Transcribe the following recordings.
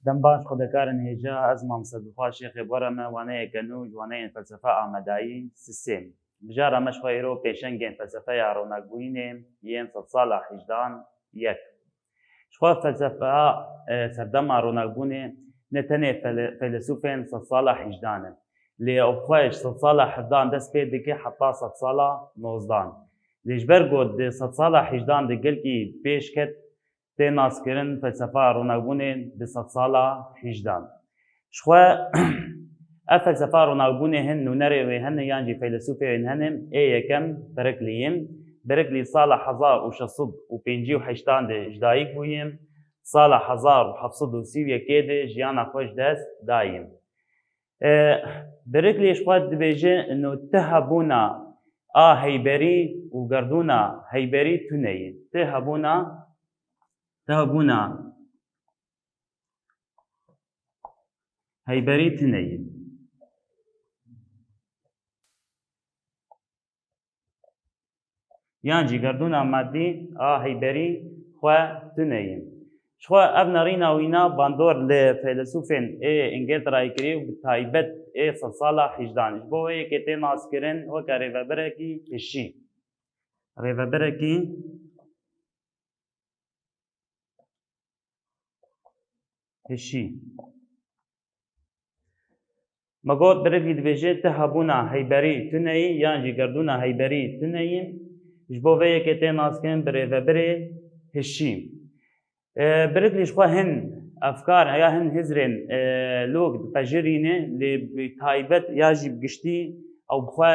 دەم باش خودەکارن هێژە ئەز مامسەدوخوا شێخێ بۆرەمە وانەیە کەنووژ وانەیەن فەلسەفە ئامەدایی سیستێم بژارە مەشخوا ئێرۆ پێشەنگێن فەلسەفەیە ڕۆناکبووینێ یەن سەد ساڵە حیژدان یەک شخوا فەلسەفە سەردەما ڕۆناکبوونێ نەتەنێ فەیلسوفێن سەد ساڵە حیژدانن لێ ئەوخوایش سەد ساڵە حەفدان دەست پێ دەکێ حەتا سەد ساڵە نۆزدان لێژبەر گۆت سەد ساڵە حیژدان دەگەلکی پێشکەت تێ ناسکردن فەلسەفە ڕۆناکبوونێن دە سەد ساڵە حیژدان شخوا ئە فەلسەفە ڕۆناکبوونێ هەن نونەرێ وێ هەنە یانجی فەیلسوفێن هەنن ئێ یەکەم بەرەکلییم بەرەکلی ساڵە حەزار و شەسەد و پێنجی و حەیشتان دێ ژدایک بوویم ساڵە حەزار و حەفسەد و سی و یەکێ دێ ژیانە خۆش دەست دایم بەرەکلی شخوا دەبێژێ نۆ تە هەبوونە ئا هەیبەری و گەردوونە هەیبەری تونەیە تە هەبوونە هەیبەری تونەیە یانجی گەردوونە مادی ئا هەیبەری خوا تونەیە شخوا ئەڤ نەڕیناوینا باندۆر لە فەیلسوفێن ئێ ئینگلترای کری و تایبەت ئێ سەد ساڵە حیژدانش بۆ یەکێ تێ ناسکردن وەکە ڕێڤەبەرێکی هشی ڕێڤەبەرێکی هشی مەگۆت بەرەکلی دەبێژێت تە هەبوونە هەیبەری تونەیی یانجی گەردوونە هەیبەری تونەیی ji bo vê yekê tê naskirin bi rêveberê hişî birêklî xwe hin efkar ya hin hizrên lok dipejirîne lê taybet ya jî bi giştî ew xwe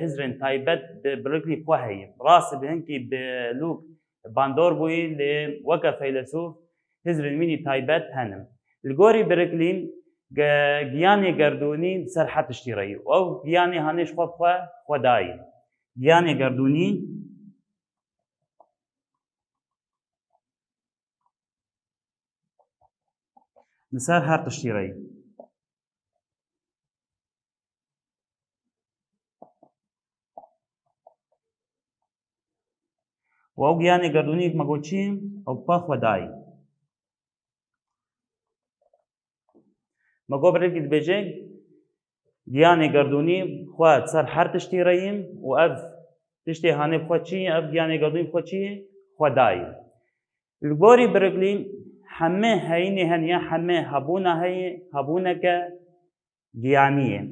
hizrên taybet birêklî xwe heye rast bi hinkî bi lok bandor bûyî lê weke feylesof hizrên wînî taybet henin li gorî birêklî giyanê gerdûnî ser her tiştî reyî ew giyanê hanê ji xwe dayê giyanê gerdûnî li ser her tiştî reyî û ew giyanê gerdûnî me got çi ew xwe dayê me got birêkî dibêje giyanê gerdûnî xwe ser her tiştî reyîn û ev tiştê hanê xwe çi ye ev giyanê gerdûnî xwe çi ye xwe dayê li gorî birêklî hemê heyînê hen ya hemê hebûna heye hebûneke giyanî ye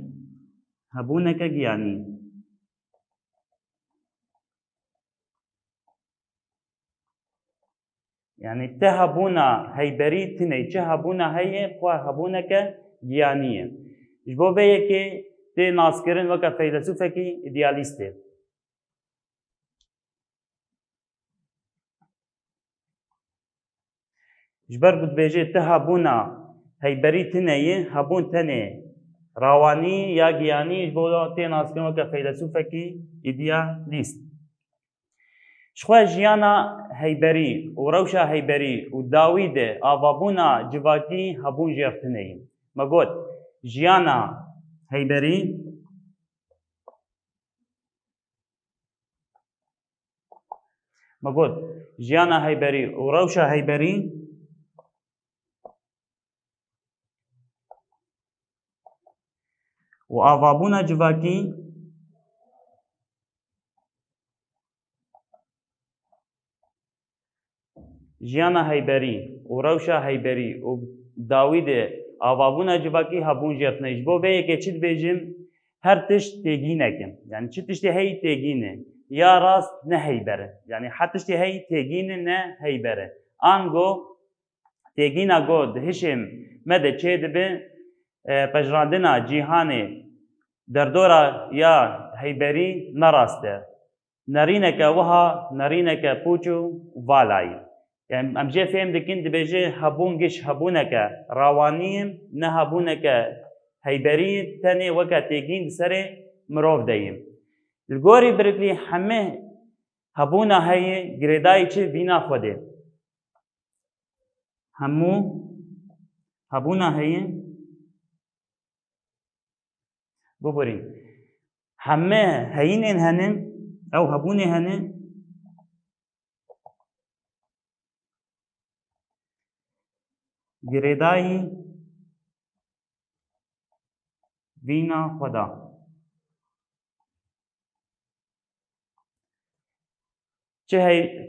hebûneke giyanî yani te hebûna heyberî tune çi hebûna heye xwe hebûneke giyanî ye ji bo vê yekê tê naskirin weke feylesûfekî îdealîst e ji ber ku dibêje te hebûna heyberî tune ye hebûn tenê rawanî ya giyanî ji bo tê naskirin weke feylesûfekî îdealîst ji xwe jiyana heyberî û rewşa heyberî û dawî de avabûna civakî hebûn jêr tune ye me got jiyana heyberî me got jiyana heyberî û rewşa heyberî û avabûna civakî jiyana heyberî û rewşa heyberî û dawî de avabûna civakî hebûn jêr tune ji bo vê yekê çi dibêjim her tişt têgînek e yani çi tiştê heyî têgîn e ya rast ne heyber e yani her tiştê heyî têgîn e ne heyber e ango têgîna got di hişên me de çê dibe pejrandina cîhanê derdora ya heyberî nerast e nerîneke wiha nerîneke pûç û vala ye yani em jê fêm dikin dibêje hebûn giş hebûneke rawanî ye ne hebûneke heyberî tenê weke têgîn di serê mirov de ye li gorî birêklî hemê hebûna heye girêdayî çi vîna xwe de hemû hebûna heye biborîn hemê heyînên hene ew hebûnê hene گرێدایی vîna xwe da.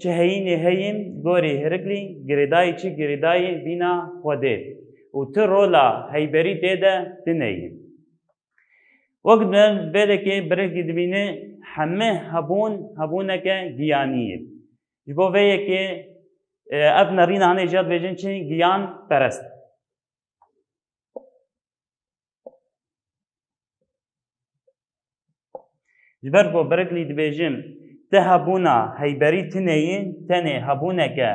Çi heyînê heyên gorî Hiriklî girêdayî çi girêdayê vîna xwe dê û ti rola heyberî tê de tineyî. Wek vêdekê birêkî dibîne hemû hebûneke giyanî ye. Ji bo vê yekê ev nerîna hinê jî dibêjin çi giyan perest. Ji ber ku birêklî dibêjim ti hebûna heyberî tineyî tenê hebûneke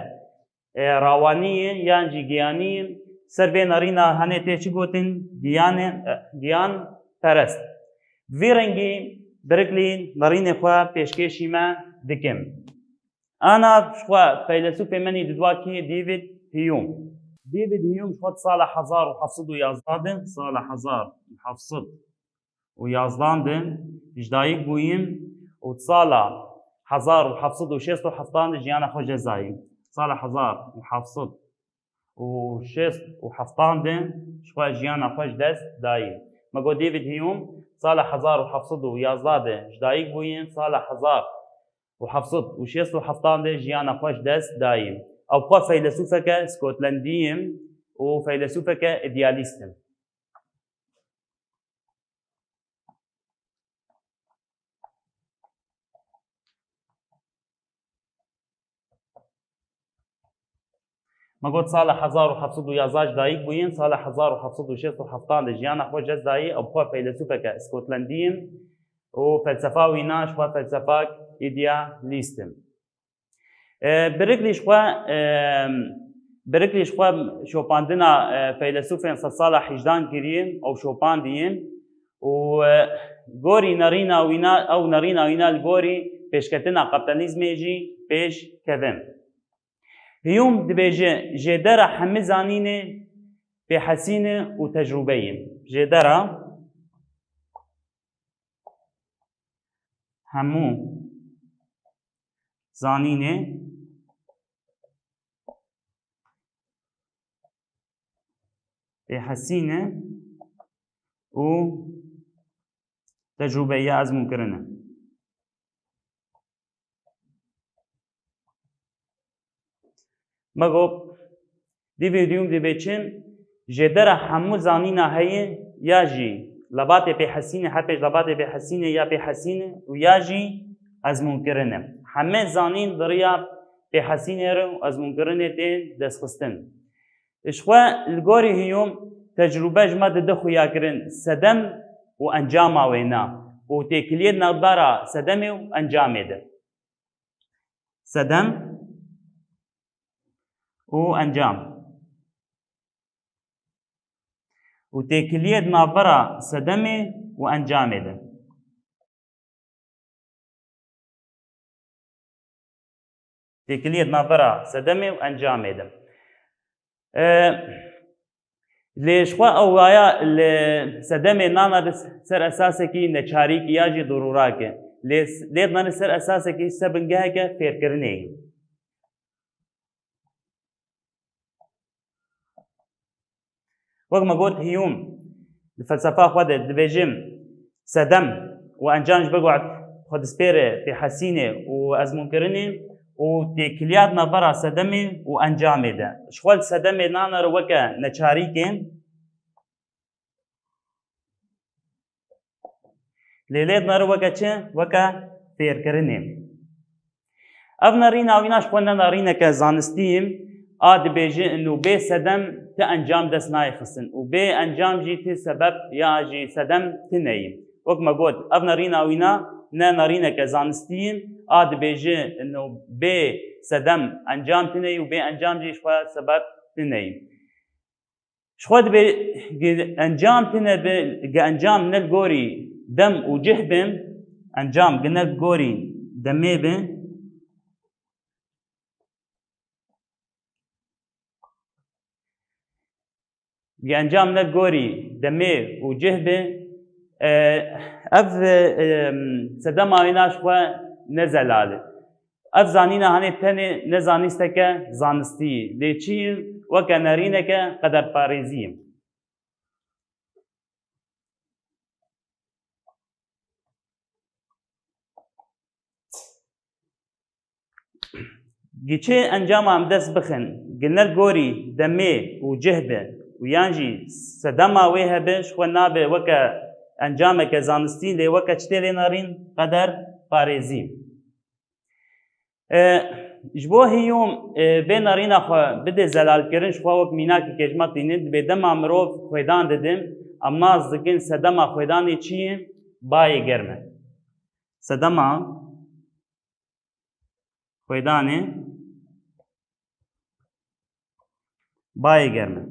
rawanî ye yan jî giyanî ye ser vê nerîna hinê tê çi gotin giyan perest. Vî rengî birêklî nerînê xwe pêşkêşî me dikim. Ana xwe feylesûfê min ê didwakî David Hume. David Hume xwe sala 1711 de sala 1711 de ji dayîk bûyî û sala 1767 de jiyana xwe cezayî. Sala 1767 de ji xwe jiyana xwe ji dest dayî. Me got David Hume sala 1711 de ji dayîk bûyî sala 1767 de jiyana xwe ji dest dayî. Ew xwe feylesûfeke Skotlandî ye û feylesûfeke îdealîst in. Me got sala 1711 ji dayîk bûyî sala 1767 de jiyana xwe ji dest dayî. Ew xwe feylesûfeke Skotlandî ye û felsefa wî na ji xwe felsefak îdealîst in. Birêklî ji xwe şopandina feylesûfên sed sala hejdan kiriye ew şopandiye û gorî nerîna wîna ew nerîna wîna li gorî pêşketina kapitalizmê jî pêş kevin. Hume dibêje jêdera hemû zanînê pêhesîne û tecrûbeyê. Jêdera hemû zanînê pêhesîne û tecrûbeyê ezmûnkirin e. Me got David Hume dibê çi jêdera hemû zanîna heye ya jî lebatê pêhesîne her pêş lebatê pêhesîne ya pêhesîne û ya jî ezmûnkirin e. Hemê zanîn di rêya pêhesînê re û ezmûnkirinê tên destxistin. Ji xwe li gorî Hume tecrûbe ji me dide xuyakirin sedem û encama wê na û têkiliyê navbera sedemê û encamê de. Sedem û encam û têkiliyê navbera sedemê û encamê de. Têkiliyê navbera sedemê û encamê de. Lê ji xwe ew waya li sedemê nana ser esasekî neçarîk ya jî dorûrak e. Lê nane ser esasekî sebingeheke fêrkirinê ye. Wek me got Hume li felsefa xwe de dibêjim sedem û encam ji ber ku xwe dispêre pêhesînê û ezmûnkirinê û têkiliya navbera sedemê û encamê de. Ji xwe li sedemê nana re weke neçarîkê lê lê nare weke çi weke fêrkirinê. Ev nerîna wîna ji xwe ne nerîneke zanistî ye a dibêje û bê sedem ti encam dest nayê xistin û bê encam jî ti sebeb ya jî sedem tineyî. Wek me got ev nerîna wîna ne nerîneke zanistî ye a dibêje bê sedem encam tineyî û bê encam jî ji xwe sebeb tineyî. Ji xwe dibe encam tine bi encam ne li gorî dem û cih bin encam gine li gorî demê bin encam ne li gorî demê û cih bin ev sedema wîna ji xwe ne zelal e. Ev zanîna hinê tenê ne zanîsteke zanistî ye. Lê çi ye وەکە نەرینەکە قەدەرپارێزیە. گیچێ ئەنجامام دەست بخن گنەر گۆری دەمێ و جهبێ و یانجی سەدەما وێ هەبێ شخۆ نابێ وەکە ئەنجامێکە زانستی لێ وەکە چتێ لێ نەڕین قەدەر پارێزی. ji bo hîyûm bê nêrîna xwe bidê zelalkirin ji xwe wek mînakê kêjma tînin dibê dema mirov xwêdan didin em nas dikin sedema xwêdanê çi ye? Bayê germ e. Sedema xwêdanê bayê germ e.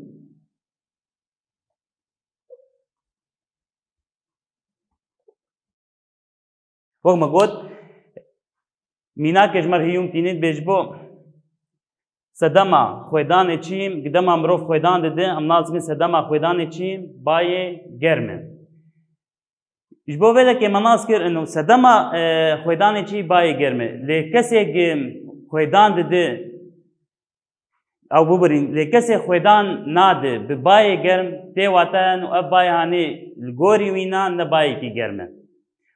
Wek me got mînakê ji me re hîyûm tînin dibê ji bo sedema xwêdanê çi ye? Dema mirov xwêdan dide em nas dikin sedema xwêdanê çi ye? Bayê germ e. Ji bo vêlekê me nas kir û sedema xwêdanê çi bayê germ e. Lê kesek xwêdan dide ew bibirîn lê kesê xwêdan nade bi bayê germ tê wate û ev bayê hanê li gorî wî na ne bayekî germ e.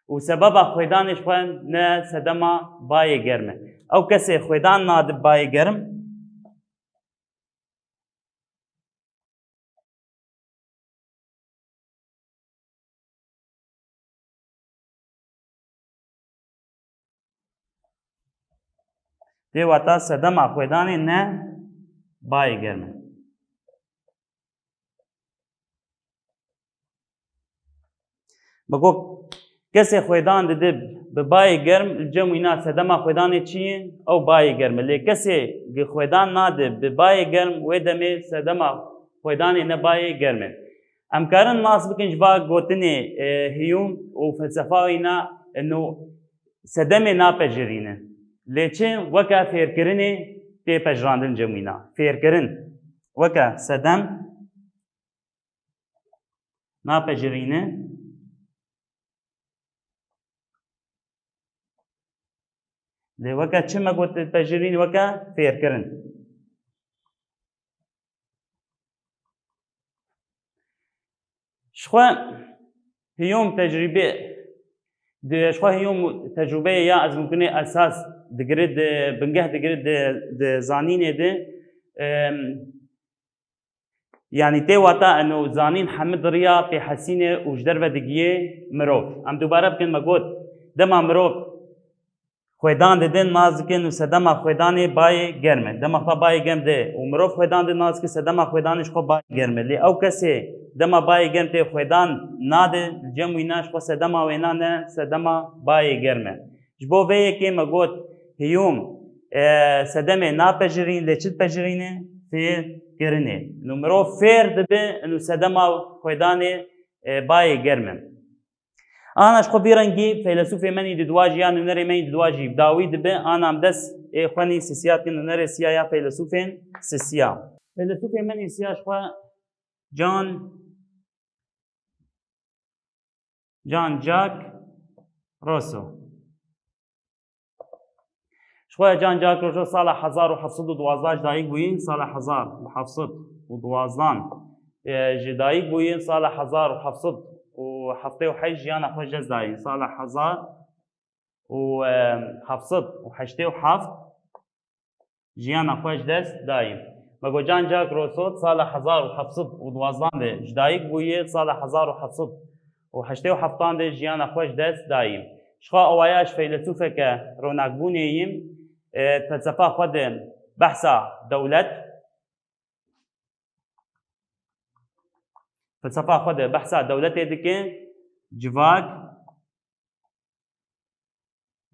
û sebeba xwêdanê ji xwe ne sedema bayê germ e. Ew kesê xwêdan nade bi bayê germ tê wata sedema xwêdanê ne bayê germ e. Me got kesê xwêdan dide bi bayê germ li cem wî na sedema xwêdanê çi ye? Ew bayê germ e. Lê kesê xwêdan nade bi bayê germ wê demê sedema xwêdanê ne bayê germ e. Em karin nas bikin ji va gotinê hîyûm û felsefa wî na û sedemê napejirîne. Lê çi? Weke fêrkirinê tê pejirandin cem wî na. Fêrkirin weke sedem napejirîne lê weke çi me got pejirîn weke fêrkirin. Ji xwe hîyûm tecrîbê ji xwe hîyûm tecrûbeyê ya ezmûkinê esas digire bingeh digire di zanînê de yanî tê wata zanîn hemû diriya pêhesînê û ji derve digiye mirov. Em dubare bikin me got dema mirov xwêdan didin nas dikin û sedema xwêdanê bayê germ e. Dema xwe bayê germ de û mirov xwêdan didin nas dikin sedema xwêdanê ji xwe bayê germ e. Lê ew kesê dema bayê germ tê xwêdan nade li cem wî na ji xwe sedema wê na ne sedema bayê germ e. Ji bo vê yekê me got hîyûm sedemê napejirîn lê çi dipejirîne? Fêrkirinê. Nû mirov fêr dibe û sedema xwêdanê bayê germ e. Ana ji xwe vî rengî feylesûfê menî di duwajî ya nûnerê menî di duwajî dawî dibe ana em dest ê xwenî sisiya dikin nûnerê siya ya feylesûfên sisiya. Feylesûfê menî siya ji xwe Jean-Jacques Rousseau. Ji xwe Jean-Jacques Rousseau sala 1712 ji dayîk bûyîn, sala 1712 ji dayîk bûyîn, sala 1778 jiyana xwe ji dest dayîn. Sala 1787 jiyana xwe ji dest dayîn. Me got Jean-Jacques Rousseau sala 1712 de ji dayîk bûye, sala 1787 de jiyana xwe ji dest dayîn. Ji xwe awaya ji feylesûfeke ronakbûnê yîm felsefa xwe de behsa dewlet felsefa xwe de behsa dewletê dikin civak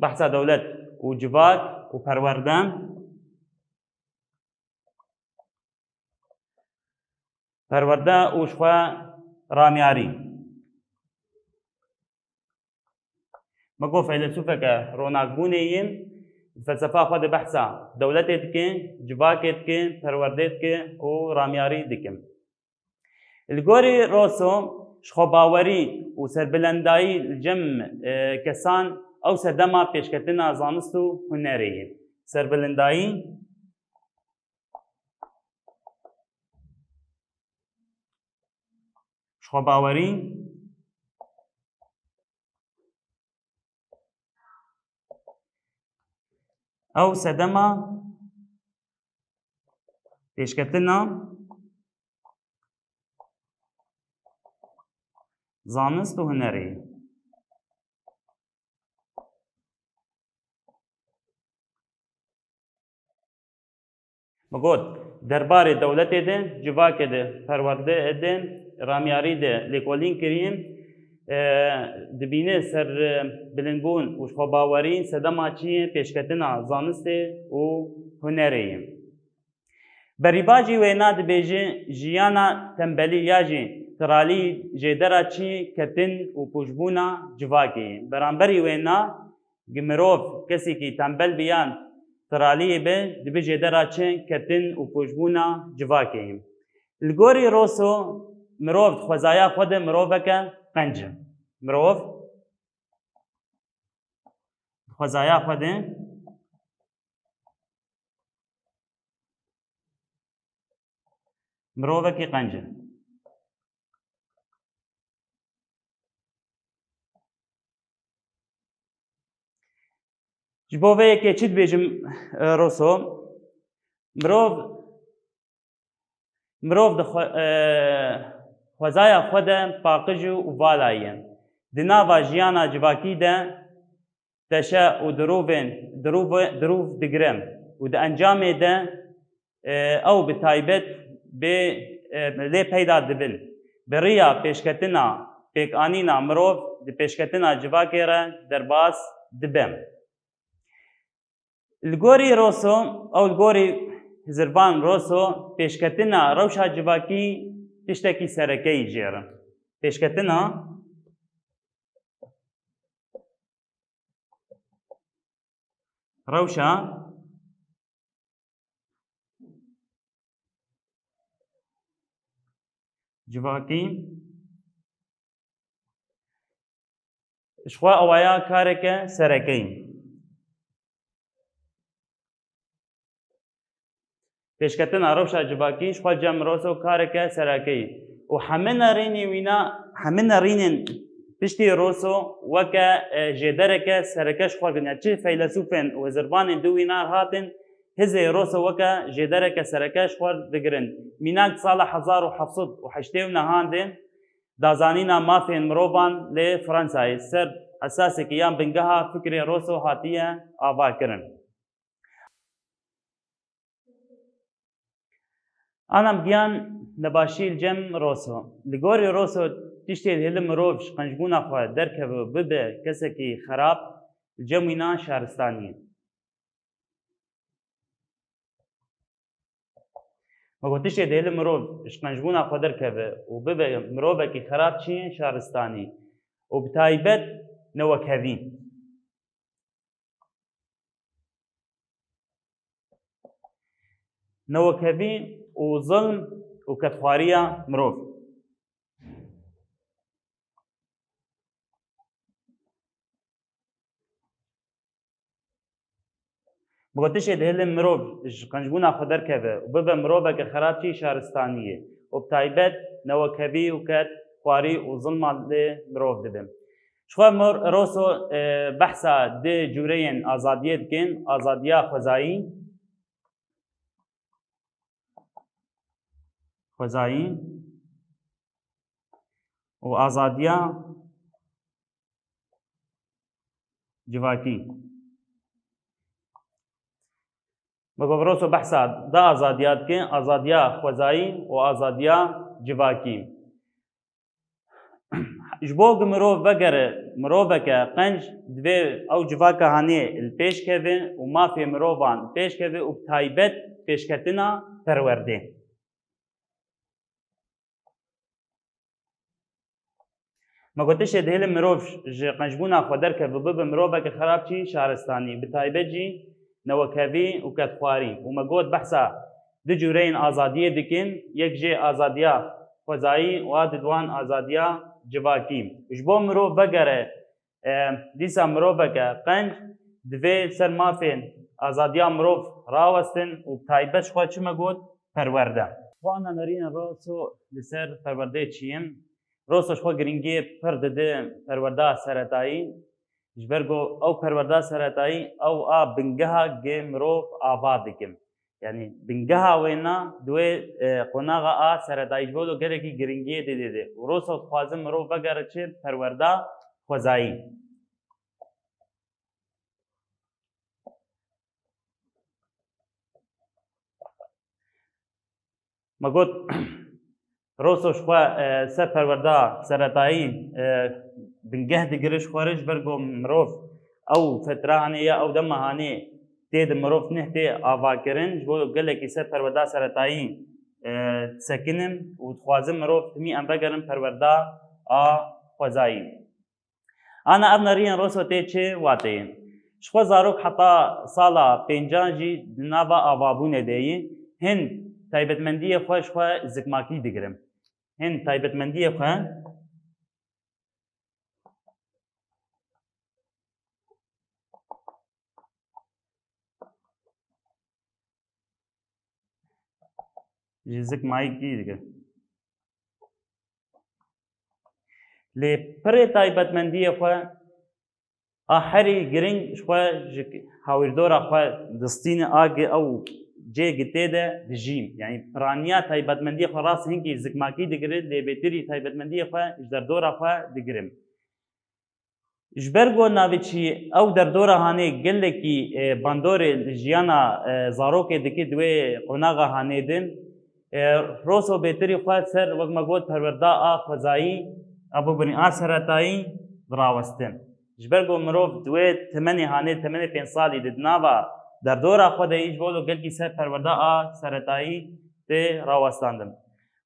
behsa dewlet û civak û perwerdem perwerde û ji xwe ramyarî. Me got feylesûfeke ronakbûnê yîm felsefa xwe de behsa dewletê dikin, civakê dikin, perwerdê dikin û ramyarî dikin. Li gorî Rousseau ji xwebawerî û serbilendayî li cem kesan ew sedema pêşketina zanist û hunerê ye. Serbilendayî شخوا باورین ئەو سەدەما پێشکەتنە زانست و هونەرێ. بگوت دەربارێ دەوڵەتێ دێ civakê de perwerde edin ramyarî de lêkolîn kirîn dibîne ser bilindbûn û xwebawerîn sedema çi ye pêşketina zanistê û hunerê ye. Berîbacî wêna dibêje jiyana tembelî ya jî tiralî jêdera çi ketin û pûçbûna civakê ye. Beramberî wêna mirov kesekî tembel biyan tiraliyê be dibe jêdera çi ketin û pûçbûna civakê ye. Li gorî Rosso mirov xwezaya xwe de miroveke qenc e. Mirov xwezaya xwe de mirovekî qenc e. Ji bo vê yekê çi dibêjim Rosso mirov di xwezaya xwe de paqij û vala ye. Di nava jiyana civakî de teşe û dirûv digire û di encamê de ew bi taybet lê peyda dibin. Bi rêya pêşketina pêkanîna mirov di pêşketina civakê re derbas dibe. Li gorî Rosso ew li gorî Hizirvan Rosso pêşketina rewşa civakî tiştekî serekeyî jêr e. Pêşketina rewşa civakî ji xwe ewaya kareke serekeyî. Pêşketina rewşa civakî ji xwe cem Rosso kareke serekeyî û hemîna rînên piştî Rosso weke jêdereke sereke ji xwe girin. Çi feylesûfên û hizirvanên di wînar hatin hizê Rosso weke jêdereke sereke ji xwe digirin. Mînak sala 1780 nehan de dazanîna mafên mirovan lê Fransayê ser esasekî yan bingeha fikrê Rosso hatiye avakirin. Anam giyan li başî cem Rosso. Li gorî Rosso tiştê hêli mirov ji qencbûna xwe derkeve û bibe kesekî xerab cem wîna şaristanî ye. Weko tiştê hêli mirov ji qencbûna xwe derkeve û bibe mirovekî xerab çi ye şaristanî û bi taybet newekevî. Newekevî û zilm û ketxwariya mirov. Weko tiştê hêli mirov ji qencbûna xwe derkeve û bibe miroveke xerab çi şaristanî ye û bi taybet newekevî û ketxwarî û zilma lê mirov dibe. Ji xwe Rosso behsa di cûreyên azadiyê dikin, azadiya xwezayî û azadiya civakî. Weko Rosso behsa da azadiya dikin, azadiya xwezayî û azadiya civakî. Ji bo ku mirov vegere miroveke qenc divê ew civaka hanê li pêş keve û mafê mirovan li pêş keve û bi taybet pêşketina perwerdê. Weko tiştê hêli mirov ji qencbûna xwe derkeve bibe miroveke xerab çi şaristanî bi taybet jî newekevî û ketxwarî û me got behsa di cûreyên azadiyê dikin, yek jê azadiya xwezayî û a di duan azadiya civakî. Ji bo mirov vegere dîsa miroveke qenc divê ser mafên azadiya mirov rawestin û bi taybet ji xwe çi me got perwerde. Xwe ana nerîna Rosso li ser perwerdeyê çi ye? روسش خو گرنگی پر دده پرورده سرطایی جبرگو او پرورده سرطایی او بنگها گه مروف آباد دکم یعنی بنگها وینا دوی قناغا سرطایی جبولو گره کی گرنگی دیده و روسش خوازم مروف بگره چه پرورده خوزایی مگوت روسش خو سر پرورده سرطایی بنگه دگرش خورش برگو مروف او فتره هانه یا او دم هانه تید مروف نه تی آوا کرن جبولو گله کی سر پرورده سرطایی سکنم و خوازم مروف تمی ام بگرم پرورده خوزایی انا ابنارین روسو تی چه واته شخو زاروک حتی سالا پنجان جی ناوا آوابونه دیی هن تایبەتمەندی خۆش خۆ زگماکی دەگرم هێن تایبەتمەندی خۆ زگمایکی دەگرم لێ پڕێ تایبەتمەندی خۆ ئاحەری گرنگ خۆ هاوردۆرە خۆ دستینە ئاگە ئەو جێگە تێدا دژیم یعنی پرانیا تایبەتمەندی خۆ ڕاست هەنگی زگماکی دەگرێت لێ بێتری تایبەتمەندی خۆ ji derdora xwe digirim ji ber got navêçî ew derdora hanê gelekî bandorê li jiyana zarokê dike divê qonaxa hanê din roso bêtirî xwe ser wek me got perwerda a xwezayî a bibirîn a seretayî dirawestin ji ber got mirov divê temenê hanê temenê pênc salî di nava derdora xwe de ji bolo gelkî ser perwerda a seretayî tê rawestandin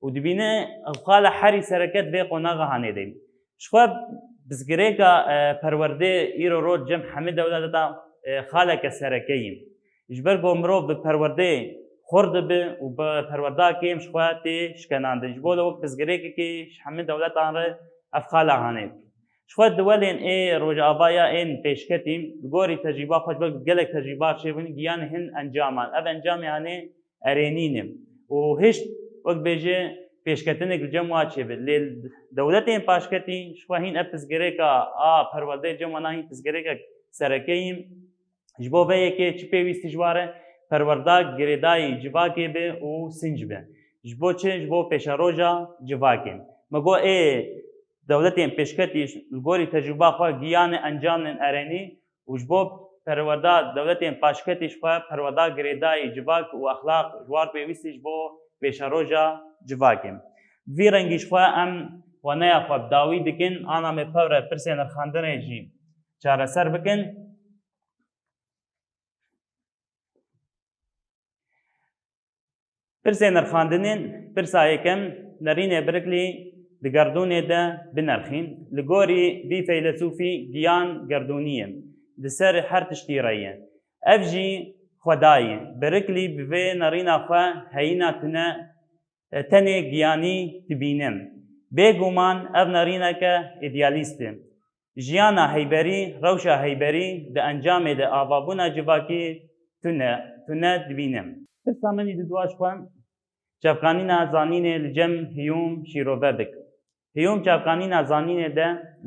û dibîne xala herî sereket vê qonaxa hanê de ji xwe bizgirêka perwerdê îro roj cem hemî dewlet da xaleke serekeyî ji ber got mirov bi perwerdê xor dibe û bi perwerda kêm ji xwe tê şkenandin ji bolo wek bizgirêkekê ji hemî dewletan re ev xala hanê ji xwe diwelên ê rojavaya ên pêşketî bi gorî tecrîba xwe ji ber gelek tecrîba çêbûn giyan hin encaman ev encamê hanê erênîne û hişt wek bêje pêşketinê cem wa çêbe lê dewletên paşketî ji xwe hîn ev pizgirêka a perwerdeyê cem wana hîn pizgirêkek serekeyî ji bo vê yekê çi pêwîstî ji ware perwerda girêdayî civakê be û sinc be ji bo çi ji bo pêşeroja civakê me got ê dewletên pêşketî li gorî tecrîba xwe giyane encamên erênî û ji bo perwerda dewletên paşketî ji xwe perwerda girêdayî civak û exlaq ji war pêwîstî ji bo pêşeroja civakê vî rengî ji xwe em waneya xwe bi dawî dikin ana me pewre pirsên nirxandinê jî çareser bikin pirsên nirxandinên pirsa yekem nerînê biriklî di gerdûnê de binirxîn li gorî vî feylesûfî giyan gerdûnî ye di ser her tiştî re ye ev jî xwedayê biriklî bi vê nerîna xwe heyîna tune tenê giyanî dibîne bêguman ev nerîneke îdealîst e jiyana heyberî rewşa heyberî di encamê de avabûna civakî tune dibîne pirsa min di dû xwe çavkanîna zanînê li cem hiyûm şîrove bik hiyûm çavkanîna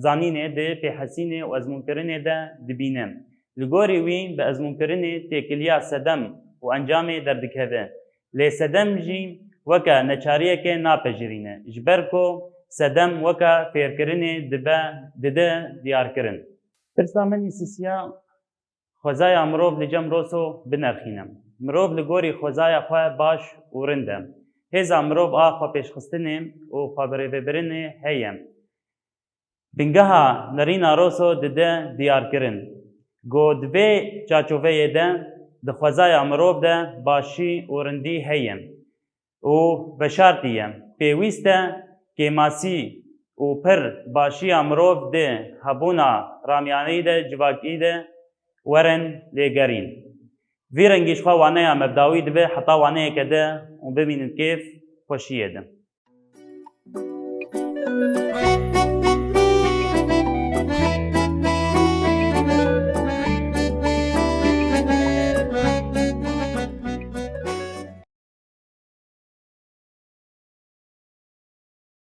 zanînê di pêhesînê û ezmûnkirinê de dibîne li gorî wî bi ezmûnkirinê têkiliya sedem û encamê derdikeve lê sedem jî weke neçariyekê napejirîne ji ber ku sedem weke fêrkirinê dide diyarkirin pirsa min îsîsiya xwezaya mirov li cem roso binirxîne mirov li gorî xwezaya xwe baş û rind e hêza mirov a xwepêşxistinê û xwebirêvebirinê heye bingeha nerîna roso dide diyarkirin got di vê çaçoveyê de di xwezaya mirov de başî û rindî heye û veşartî ye pêwîst e kêmasî û pir başiya mirov di hebûna ramyanî de civakî de werin lêgerîn vî rengî ji xwe waneya mevdawî dibe heta waneyeke de û bibînin kêf xweşiyê de